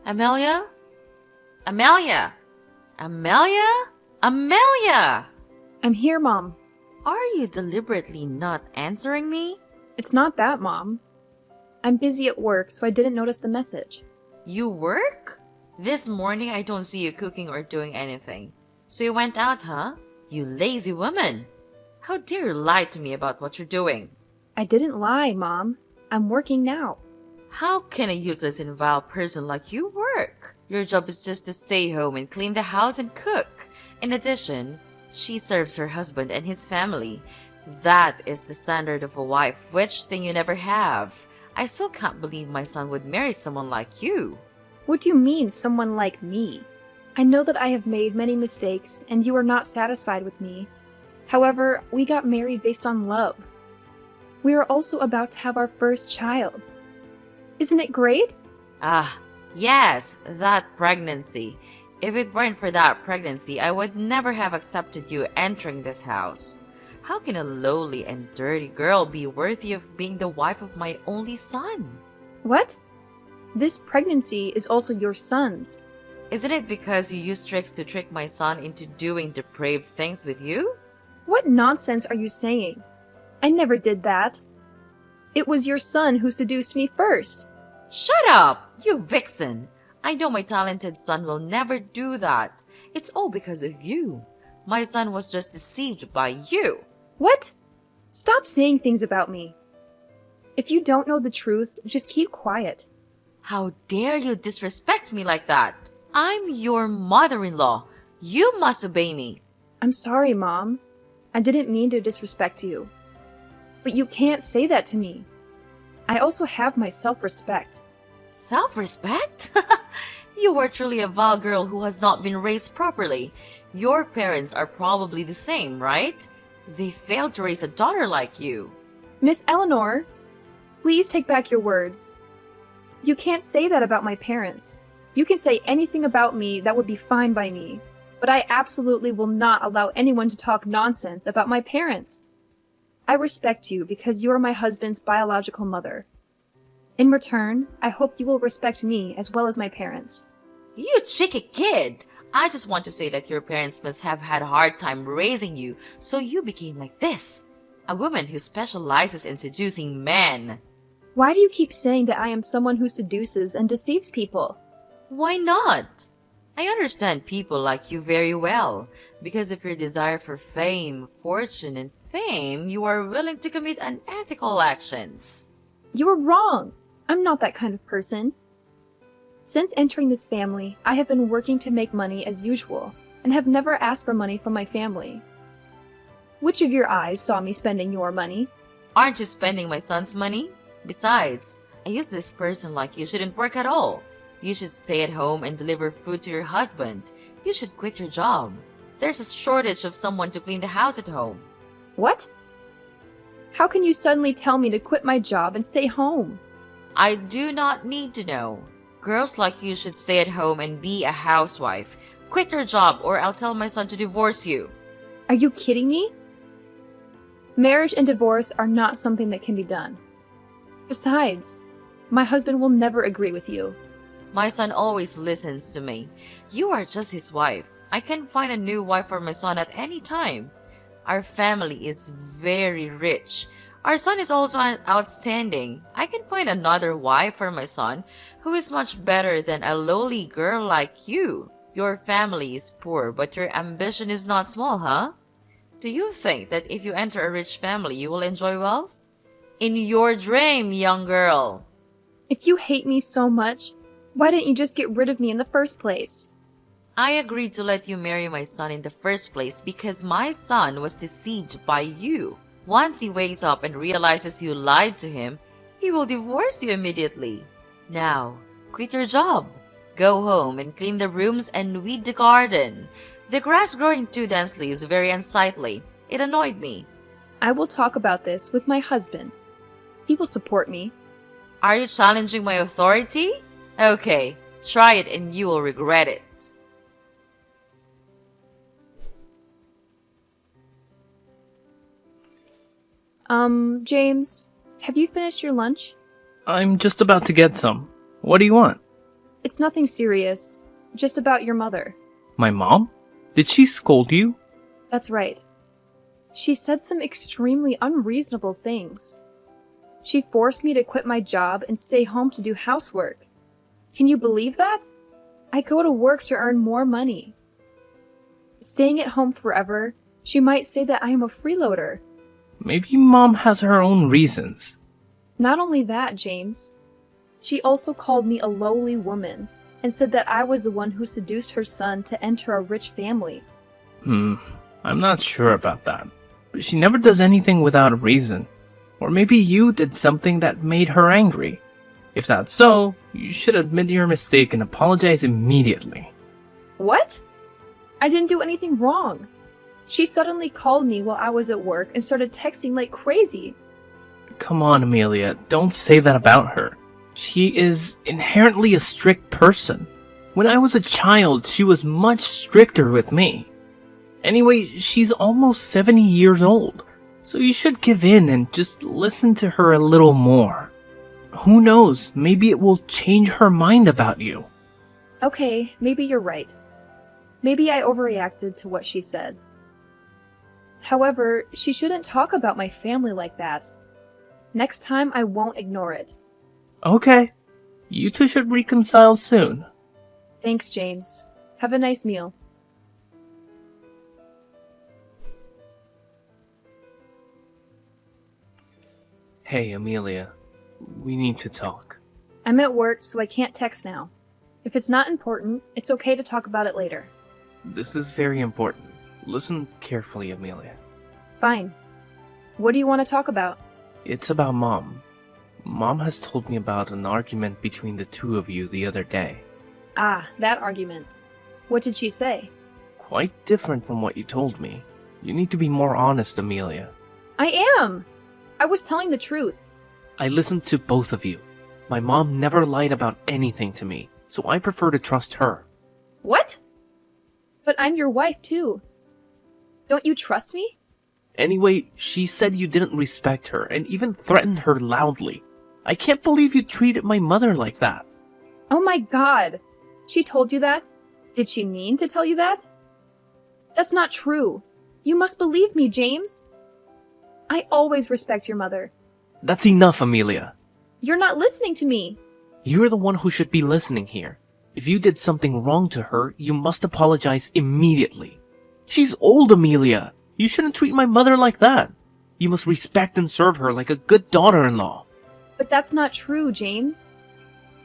Amelia? Amelia! Amelia? Amelia! I'm here, Mom. Are you deliberately not answering me? It's not that, Mom. I'm busy at work, so I didn't notice the message. You work? This morning I don't see you cooking or doing anything. So you went out, huh? You lazy woman! How dare you lie to me about what you're doing? I didn't lie, Mom. I'm working now. How can a useless and vile person like you work? Your job is just to stay home and clean the house and cook. In addition, she serves her husband and his family. That is the standard of a wife, which thing you never have. I still can't believe my son would marry someone like you. What do you mean, someone like me? I know that I have made many mistakes, and you are not satisfied with me. However, we got married based on love. We are also about to have our first child. Isn't it great? Ah, yes, that pregnancy. If it weren't for that pregnancy, I would never have accepted you entering this house. How can a lowly and dirty girl be worthy of being the wife of my only son? What? This pregnancy is also your son's. Isn't it because you used tricks to trick my son into doing depraved things with you? What nonsense are you saying? I never did that. It was your son who seduced me first. Shut up, you vixen! I know my talented son will never do that. It's all because of you. My son was just deceived by you. What? Stop saying things about me. If you don't know the truth, just keep quiet. How dare you disrespect me like that? I'm your mother-in-law. You must obey me. I'm sorry, Mom. I didn't mean to disrespect you. But you can't say that to me. I also have my self-respect. Self-respect? You are truly a vile girl who has not been raised properly. Your parents are probably the same, right? They failed to raise a daughter like you. Miss Eleanor, please take back your words. You can't say that about my parents. You can say anything about me that would be fine by me, but I absolutely will not allow anyone to talk nonsense about my parents. I respect you because you are my husband's biological mother. In return, I hope you will respect me as well as my parents. You cheeky kid! I just want to say that your parents must have had a hard time raising you, so you became like this. A woman who specializes in seducing men. Why do you keep saying that I am someone who seduces and deceives people? Why not? I understand people like you very well. Because of your desire for fame, fortune, and fame, you are willing to commit unethical actions. You are wrong. I'm not that kind of person. Since entering this family, I have been working to make money as usual, and have never asked for money from my family. Which of your eyes saw me spending your money? Aren't you spending my son's money? Besides, a useless person like you shouldn't work at all. You should stay at home and deliver food to your husband. You should quit your job. There's a shortage of someone to clean the house at home. What? How can you suddenly tell me to quit my job and stay home? I do not need to know. Girls like you should stay at home and be a housewife. Quit your job or I'll tell my son to divorce you. Are you kidding me? Marriage and divorce are not something that can be done. Besides, my husband will never agree with you. My son always listens to me. You are just his wife. I can find a new wife for my son at any time. Our family is very rich. Our son is also outstanding. I can find another wife for my son who is much better than a lowly girl like you. Your family is poor, but your ambition is not small, huh? Do you think that if you enter a rich family, you will enjoy wealth? In your dream, young girl. If you hate me so much, why didn't you just get rid of me in the first place? I agreed to let you marry my son in the first place because my son was deceived by you. Once he wakes up and realizes you lied to him, he will divorce you immediately. Now, quit your job. Go home and clean the rooms and weed the garden. The grass growing too densely is very unsightly. It annoyed me. I will talk about this with my husband. He will support me. Are you challenging my authority? Okay, try it and you will regret it. James, have you finished your lunch? I'm just about to get some. What do you want? It's nothing serious, just about your mother. My mom? Did she scold you? That's right. She said some extremely unreasonable things. She forced me to quit my job and stay home to do housework. Can you believe that? I go to work to earn more money. Staying at home forever, she might say that I am a freeloader. Maybe Mom has her own reasons. Not only that, James. She also called me a lowly woman and said that I was the one who seduced her son to enter a rich family. I'm not sure about that. But she never does anything without a reason. Or maybe you did something that made her angry. If that's so, you should admit your mistake and apologize immediately. What? I didn't do anything wrong. She suddenly called me while I was at work and started texting like crazy. Come on, Amelia, don't say that about her. She is inherently a strict person. When I was a child, she was much stricter with me. Anyway, she's almost 70 years old, so you should give in and just listen to her a little more. Who knows, maybe it will change her mind about you. Okay, maybe you're right. Maybe I overreacted to what she said. However, she shouldn't talk about my family like that. Next time, I won't ignore it. Okay, you two should reconcile soon. Thanks, James. Have a nice meal. Hey, Amelia, we need to talk. I'm at work, so I can't text now. If it's not important, it's okay to talk about it later. This is very important. Listen carefully, Amelia. Fine. What do you want to talk about? It's about Mom. Mom has told me about an argument between the two of you the other day. Ah, that argument. What did she say? Quite different from what you told me. You need to be more honest, Amelia. I am! I was telling the truth. I listened to both of you. My mom never lied about anything to me, so I prefer to trust her. What? But I'm your wife, too. Don't you trust me? Anyway, she said you didn't respect her and even threatened her loudly. I can't believe you treated my mother like that. Oh my god! She told you that? Did she mean to tell you that? That's not true. You must believe me, James. I always respect your mother. That's enough, Amelia. You're not listening to me. You're the one who should be listening here. If you did something wrong to her, you must apologize immediately. She's old, Amelia. You shouldn't treat my mother like that. You must respect and serve her like a good daughter-in-law. But that's not true, James.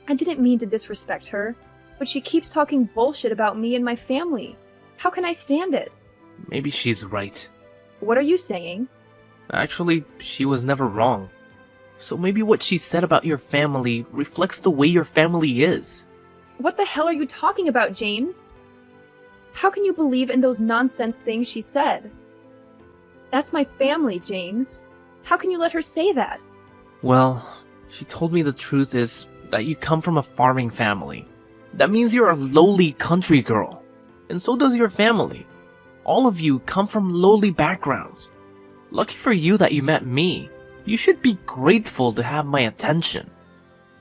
I didn't mean to disrespect her, but she keeps talking bullshit about me and my family. How can I stand it? Maybe she's right. What are you saying? Actually, she was never wrong. So maybe what she said about your family reflects the way your family is. What the hell are you talking about, James? How can you believe in those nonsense things she said? That's my family, James. How can you let her say that? Well, she told me the truth is that you come from a farming family. That means you're a lowly country girl. And so does your family. All of you come from lowly backgrounds. Lucky for you that you met me. You should be grateful to have my attention.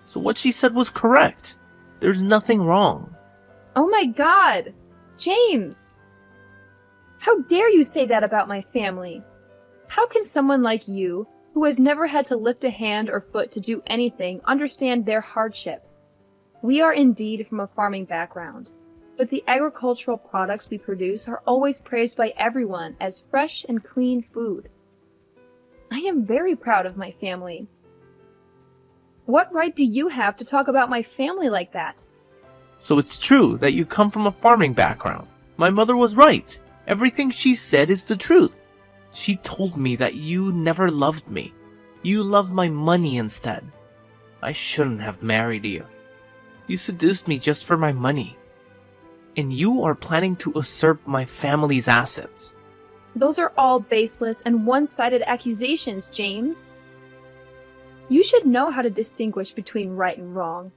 So what she said was correct. There's nothing wrong. Oh my god! James! How dare you say that about my family? How can someone like you, who has never had to lift a hand or foot to do anything, understand their hardship? We are indeed from a farming background, but the agricultural products we produce are always praised by everyone as fresh and clean food. I am very proud of my family. What right do you have to talk about my family like that? So it's true that you come from a farming background. My mother was right. Everything she said is the truth. She told me that you never loved me. You loved my money instead. I shouldn't have married you. You seduced me just for my money. And you are planning to usurp my family's assets. Those are all baseless and one-sided accusations, James. You should know how to distinguish between right and wrong.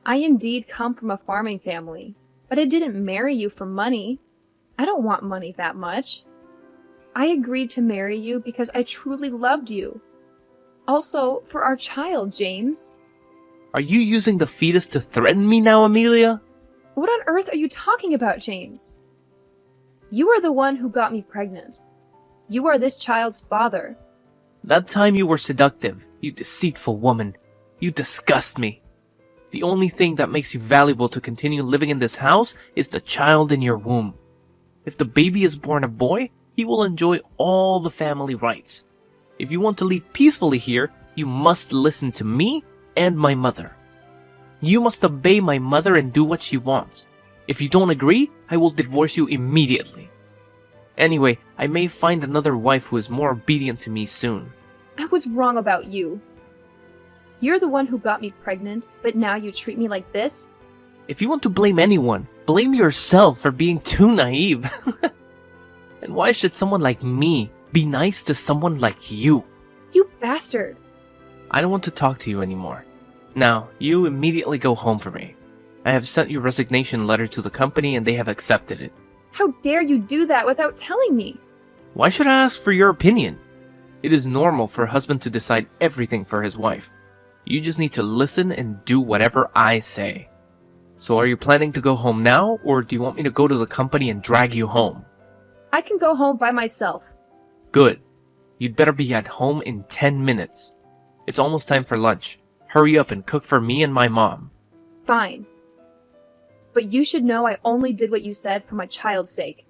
I indeed come from a farming family, but I didn't marry you for money. I don't want money that much. I agreed to marry you because I truly loved you. Also, for our child, James. Are you using the fetus to threaten me now, Amelia? What on earth are you talking about, James? You are the one who got me pregnant. You are this child's father. That time you were seductive, you deceitful woman. You disgust me. The only thing that makes you valuable to continue living in this house is the child in your womb. If the baby is born a boy, he will enjoy all the family rights. If you want to leave peacefully here, you must listen to me and my mother. You must obey my mother and do what she wants. If you don't agree, I will divorce you immediately. Anyway, I may find another wife who is more obedient to me soon. I was wrong about you. You're the one who got me pregnant, but now you treat me like this? If you want to blame anyone, blame yourself for being too naive. And why should someone like me be nice to someone like you? You bastard! I don't want to talk to you anymore. Now, you immediately go home for me. I have sent your resignation letter to the company and they have accepted it. How dare you do that without telling me? Why should I ask for your opinion? It is normal for a husband to decide everything for his wife. You just need to listen and do whatever I say. So are you planning to go home now, or do you want me to go to the company and drag you home? I can go home by myself. Good. You'd better be at home in 10 minutes. It's almost time for lunch. Hurry up and cook for me and my mom. Fine. But you should know I only did what you said for my child's sake.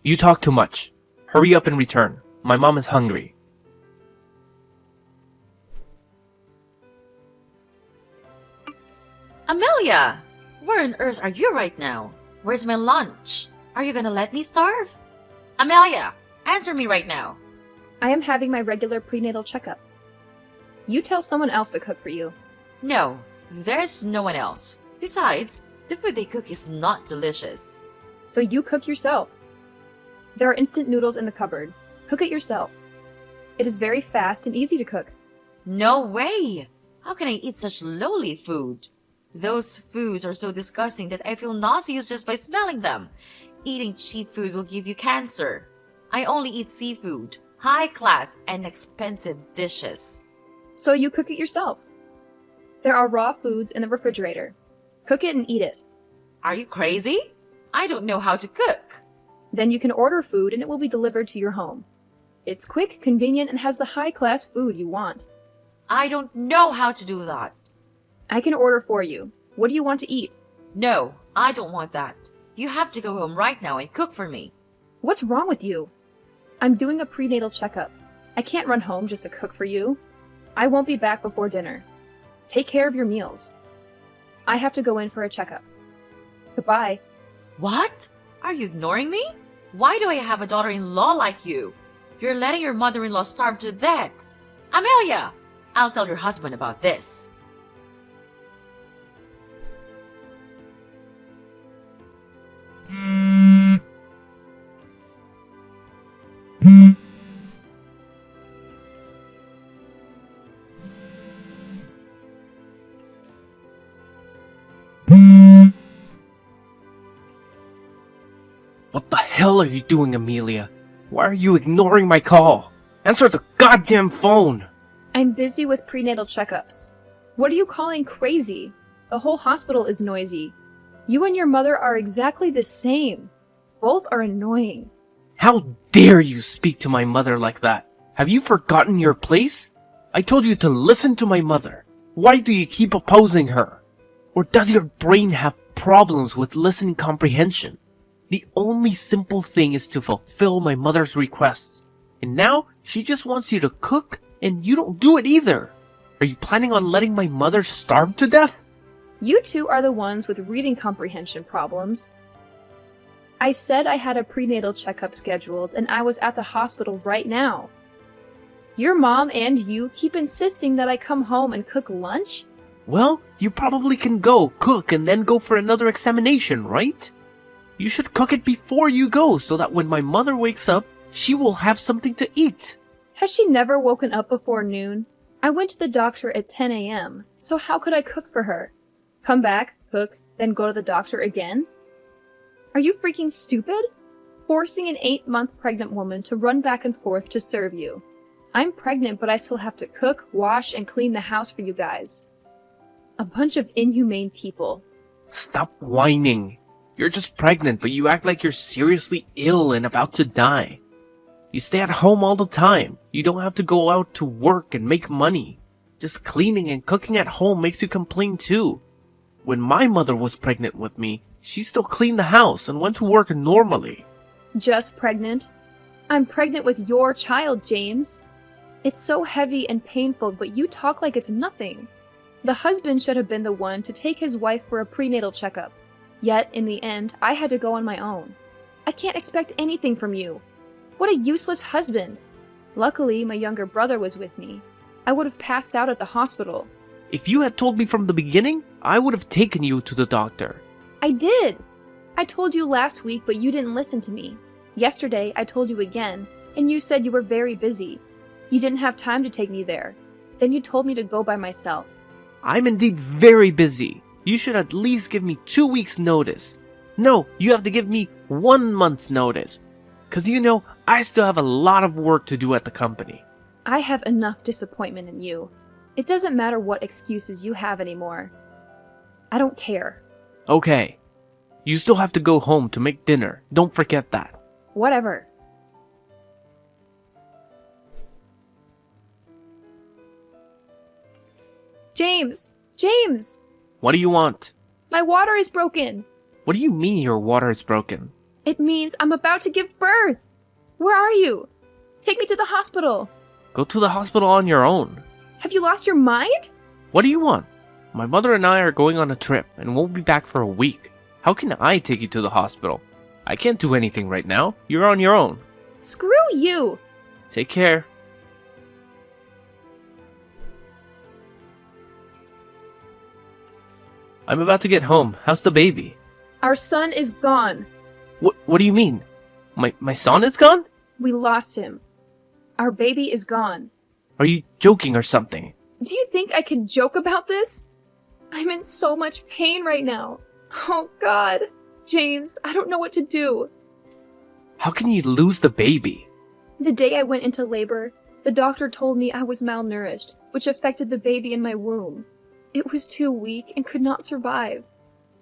You talk too much. Hurry up and return. My mom is hungry. Amelia! Where on earth are you right now? Where's my lunch? Are you gonna let me starve? Amelia! Answer me right now. I am having my regular prenatal checkup. You tell someone else to cook for you. No, there's no one else. Besides, the food they cook is not delicious. So you cook yourself. There are instant noodles in the cupboard. Cook it yourself. It is very fast and easy to cook. No way! How can I eat such lowly food? Those foods are so disgusting that I feel nauseous just by smelling them. Eating cheap food will give you cancer. I only eat seafood, high class and expensive dishes. So you cook it yourself. There are raw foods in the refrigerator. Cook it and eat it. Are you crazy? I don't know how to cook. Then you can order food and it will be delivered to your home. It's quick, convenient, and has the high-class food you want. I don't know how to do that. I can order for you. What do you want to eat? No, I don't want that. You have to go home right now and cook for me. What's wrong with you? I'm doing a prenatal checkup. I can't run home just to cook for you. I won't be back before dinner. Take care of your meals. I have to go in for a checkup. Goodbye. What? Are you ignoring me? Why do I have a daughter-in-law like you? You're letting your mother-in-law starve to death. Amelia! I'll tell your husband about this. What the hell are you doing, Amelia? Why are you ignoring my call? Answer the goddamn phone! I'm busy with prenatal checkups. What are you calling crazy? The whole hospital is noisy. You and your mother are exactly the same. Both are annoying. How dare you speak to my mother like that? Have you forgotten your place? I told you to listen to my mother. Why do you keep opposing her? Or does your brain have problems with listening comprehension? The only simple thing is to fulfill my mother's requests. And now, she just wants you to cook, and you don't do it either. Are you planning on letting my mother starve to death? You two are the ones with reading comprehension problems. I said I had a prenatal checkup scheduled, and I was at the hospital right now. Your mom and you keep insisting that I come home and cook lunch? Well, you probably can go, cook, and then go for another examination, right? You should cook it before you go, so that when my mother wakes up, she will have something to eat. Has she never woken up before noon? I went to the doctor at 10 a.m., so how could I cook for her? Come back, cook, then go to the doctor again? Are you freaking stupid? Forcing an 8-month pregnant woman to run back and forth to serve you. I'm pregnant, but I still have to cook, wash, and clean the house for you guys. A bunch of inhumane people. Stop whining. You're just pregnant, but you act like you're seriously ill and about to die. You stay at home all the time. You don't have to go out to work and make money. Just cleaning and cooking at home makes you complain too. When my mother was pregnant with me, she still cleaned the house and went to work normally. Just pregnant? I'm pregnant with your child, James. It's so heavy and painful, but you talk like it's nothing. The husband should have been the one to take his wife for a prenatal checkup. Yet, in the end, I had to go on my own. I can't expect anything from you. What a useless husband. Luckily, my younger brother was with me. I would have passed out at the hospital. If you had told me from the beginning, I would have taken you to the doctor. I did! I told you last week, but you didn't listen to me. Yesterday, I told you again, and you said you were very busy. You didn't have time to take me there. Then you told me to go by myself. I'm indeed very busy. You should at least give me 2 weeks' notice. No, you have to give me 1 month's notice. 'Cause you know, I still have a lot of work to do at the company. I have enough disappointment in you. It doesn't matter what excuses you have anymore. I don't care. Okay. You still have to go home to make dinner. Don't forget that. Whatever. James! James! What do you want? My water is broken! What do you mean your water is broken? It means I'm about to give birth! Where are you? Take me to the hospital! Go to the hospital on your own. Have you lost your mind? What do you want? My mother and I are going on a trip and won't be back for a week. How can I take you to the hospital? I can't do anything right now. You're on your own. Screw you! Take care. I'm about to get home. How's the baby? Our son is gone. What do you mean? My son is gone? We lost him. Our baby is gone. Are you joking or something? Do you think I can joke about this? I'm in so much pain right now. Oh God. James, I don't know what to do. How can you lose the baby? The day I went into labor, the doctor told me I was malnourished, which affected the baby in my womb. It was too weak and could not survive.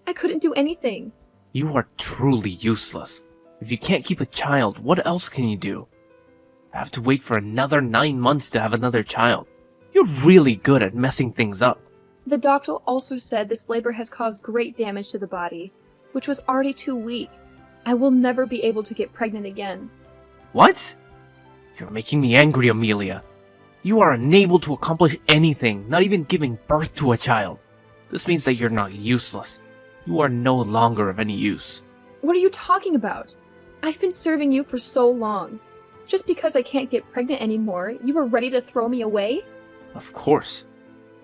I couldn't do anything. You are truly useless. If you can't keep a child, what else can you do? I have to wait for another 9 months to have another child. You're really good at messing things up. The doctor also said this labor has caused great damage to the body, which was already too weak. I will never be able to get pregnant again. What? You're making me angry, Amelia. You are unable to accomplish anything, not even giving birth to a child. This means that you're not useless. You are no longer of any use. What are you talking about? I've been serving you for so long. Just because I can't get pregnant anymore, you were ready to throw me away? Of course.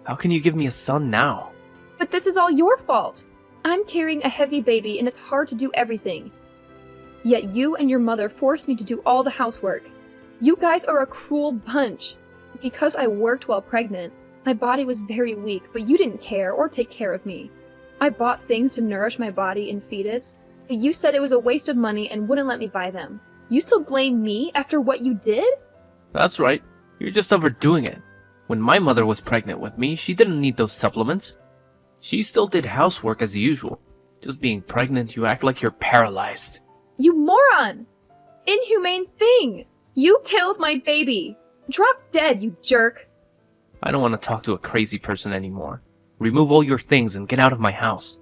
How can you give me a son now? But this is all your fault. I'm carrying a heavy baby and it's hard to do everything. Yet you and your mother forced me to do all the housework. You guys are a cruel bunch. Because I worked while pregnant, my body was very weak, but you didn't care or take care of me. I bought things to nourish my body and fetus, but you said it was a waste of money and wouldn't let me buy them. You still blame me after what you did? That's right. You're just overdoing it. When my mother was pregnant with me, she didn't need those supplements. She still did housework as usual. Just being pregnant, you act like you're paralyzed. You moron! Inhumane thing! You killed my baby! Drop dead, you jerk! I don't want to talk to a crazy person anymore. Remove all your things and get out of my house.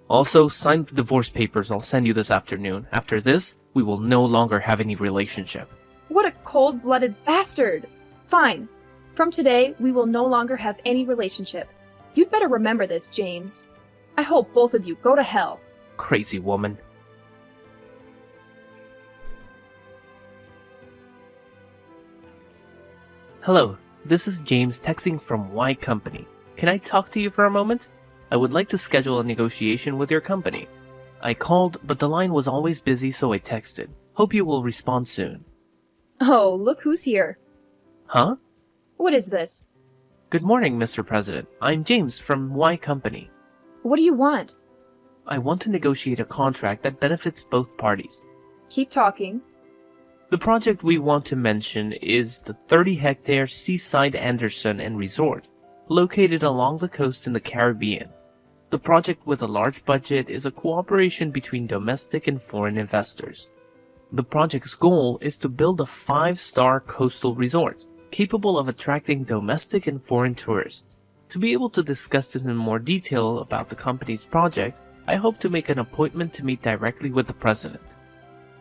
Also, sign the divorce papers I'll send you this afternoon. After this, we will no longer have any relationship. What a cold-blooded bastard! Fine. From today, we will no longer have any relationship. You'd better remember this, James. I hope both of you go to hell. Crazy woman. Hello, this is James texting from Y Company. Can I talk to you for a moment? I would like to schedule a negotiation with your company. I called, but the line was always busy, so I texted. Hope you will respond soon. Oh, look who's here. Huh? What is this? Good morning, Mr. President. I'm James from Y Company. What do you want? I want to negotiate a contract that benefits both parties. Keep talking. The project we want to mention is the 30-hectare Seaside Anderson and Resort, located along the coast in the Caribbean. The project with a large budget is a cooperation between domestic and foreign investors. The project's goal is to build a 5-star coastal resort, capable of attracting domestic and foreign tourists. To be able to discuss this in more detail about the company's project, I hope to make an appointment to meet directly with the president.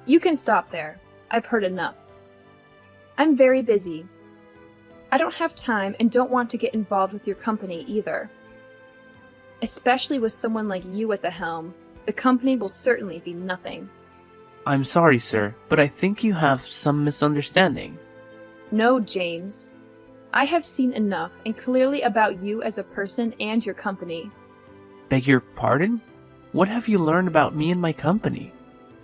You can stop there. I've heard enough. I'm very busy. I don't have time and don't want to get involved with your company either. Especially with someone like you at the helm, the company will certainly be nothing. I'm sorry, sir, but I think you have some misunderstanding. No, James. I have seen enough and clearly about you as a person and your company. Beg your pardon? What have you learned about me and my company?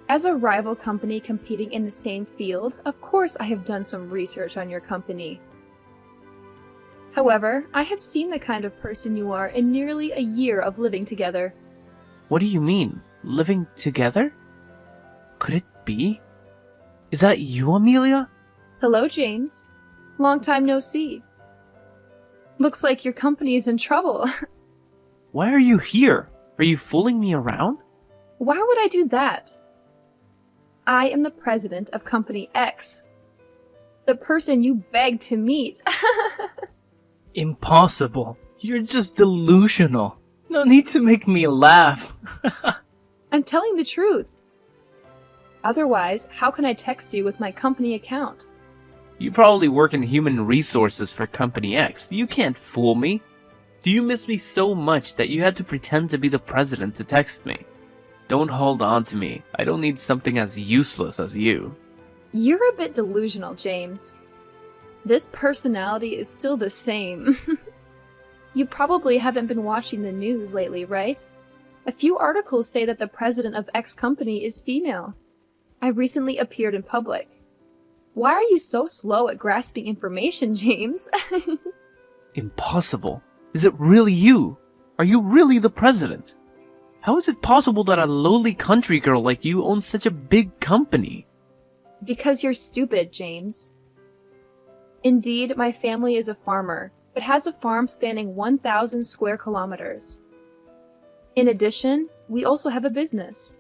As a rival company competing in the same field, of course I have done some research on your company. However, I have seen the kind of person you are in nearly a year of living together. What do you mean? Living together? Could it be? Is that you, Amelia? Hello, James. Long time no see. Looks like your company is in trouble. Why are you here? Are you fooling me around? Why would I do that? I am the president of Company X. The person you begged to meet. Impossible. You're just delusional. No need to make me laugh. I'm telling the truth. Otherwise, how can I text you with my company account? You probably work in human resources for Company X. You can't fool me. Do you miss me so much that you had to pretend to be the president to text me? Don't hold on to me. I don't need something as useless as you. You're a bit delusional, James. This personality is still the same. You probably haven't been watching the news lately, right? A few articles say that the president of X company is female. I recently appeared in public. Why are you so slow at grasping information, James? Impossible. Is it really you? Are you really the president? How is it possible that a lowly country girl like you owns such a big company? Because you're stupid, James. Indeed, my family is a farmer, but has a farm spanning 1,000 square kilometers. In addition, we also have a business.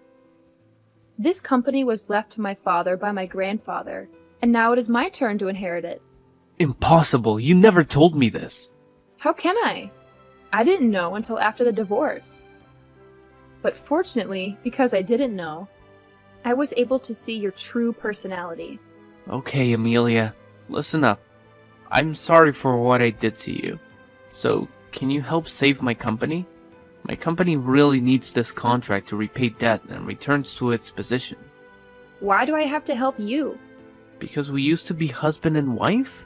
This company was left to my father by my grandfather, and now it is my turn to inherit it. Impossible. You never told me this. How can I? I didn't know until after the divorce. But fortunately, because I didn't know, I was able to see your true personality. Okay, Amelia, listen up. I'm sorry for what I did to you. So, can you help save my company? My company really needs this contract to repay debt and returns to its position. Why do I have to help you? Because we used to be husband and wife?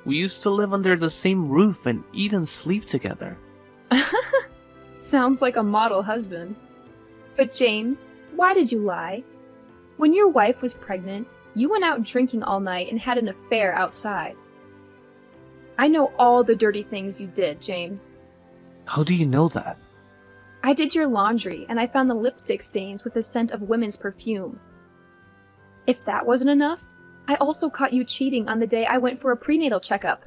We used to live under the same roof and eat and sleep together. Sounds like a model husband. But James, why did you lie? When your wife was pregnant, you went out drinking all night and had an affair outside. I know all the dirty things you did, James. How do you know that? I did your laundry and I found the lipstick stains with the scent of women's perfume. If that wasn't enough, I also caught you cheating on the day I went for a prenatal checkup.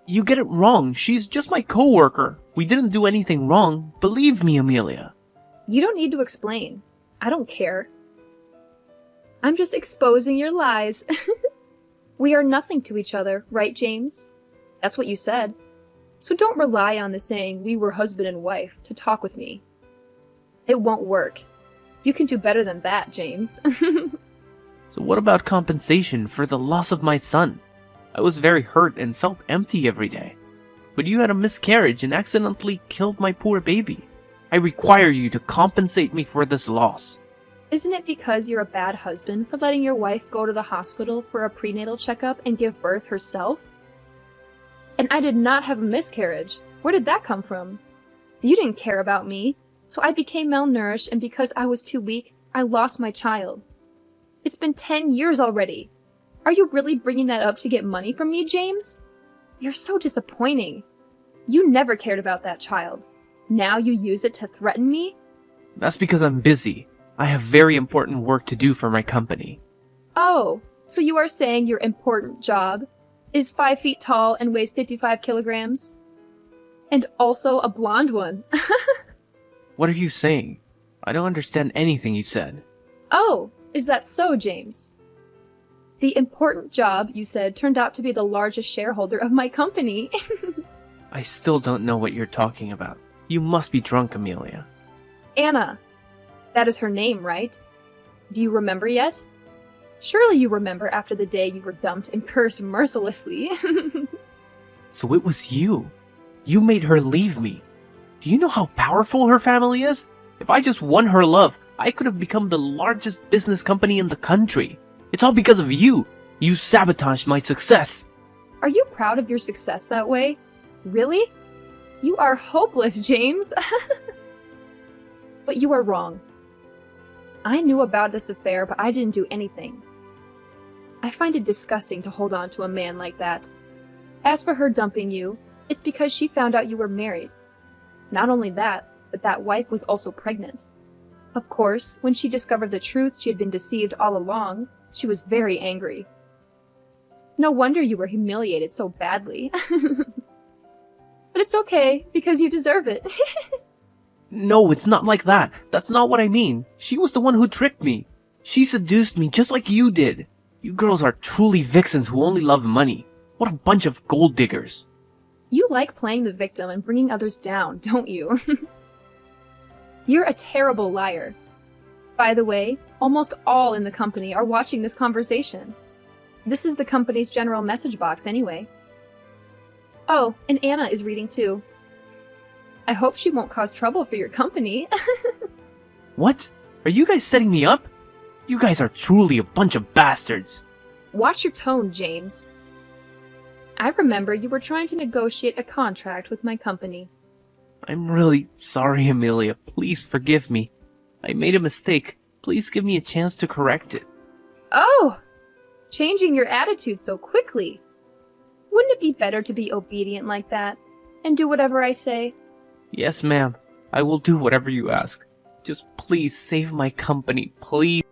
You get it wrong. She's just my coworker. We didn't do anything wrong. Believe me, Amelia. You don't need to explain. I don't care. I'm just exposing your lies. We are nothing to each other, right, James? That's what you said. So don't rely on the saying we were husband and wife to talk with me. It won't work. You can do better than that, James. So what about compensation for the loss of my son? I was very hurt and felt empty every day. But you had a miscarriage and accidentally killed my poor baby. I require you to compensate me for this loss. Isn't it because you're a bad husband for letting your wife go to the hospital for a prenatal checkup and give birth herself? And I did not have a miscarriage. Where did that come from? You didn't care about me, so I became malnourished, and because I was too weak, I lost my child. It's been 10 years already. Are you really bringing that up to get money from me, James? You're so disappointing. You never cared about that child. Now you use it to threaten me? That's because I'm busy. I have very important work to do for my company. Oh, so you are saying your important job is 5 feet tall and weighs 55 kilograms? And also a blonde one. What are you saying? I don't understand anything you said. Oh, is that so, James? The important job, you said, turned out to be the largest shareholder of my company. I still don't know what you're talking about. You must be drunk, Amelia. Anna. That is her name, right? Do you remember yet? Surely you remember after the day you were dumped and cursed mercilessly. So it was you. You made her leave me. Do you know how powerful her family is? If I just won her love, I could have become the largest business company in the country. It's all because of you. You sabotaged my success. Are you proud of your success that way? Really? You are hopeless, James. But you are wrong. I knew about this affair, but I didn't do anything. I find it disgusting to hold on to a man like that. As for her dumping you, it's because she found out you were married. Not only that, but that wife was also pregnant. Of course, when she discovered the truth, she had been deceived all along. She was very angry. No wonder you were humiliated so badly. But it's okay, because you deserve it. No, it's not like that. That's not what I mean. She was the one who tricked me. She seduced me just like you did. You girls are truly vixens who only love money. What a bunch of gold diggers. You like playing the victim and bringing others down, don't you? You're a terrible liar. By the way, almost all in the company are watching this conversation. This is the company's general message box anyway. Oh, and Anna is reading too. I hope she won't cause trouble for your company. What? Are you guys setting me up? You guys are truly a bunch of bastards. Watch your tone, James. I remember you were trying to negotiate a contract with my company. I'm really sorry, Amelia. Please forgive me. I made a mistake. Please give me a chance to correct it. Oh! Changing your attitude so quickly. Wouldn't it be better to be obedient like that and do whatever I say? Yes, ma'am. I will do whatever you ask. Just please save my company, please.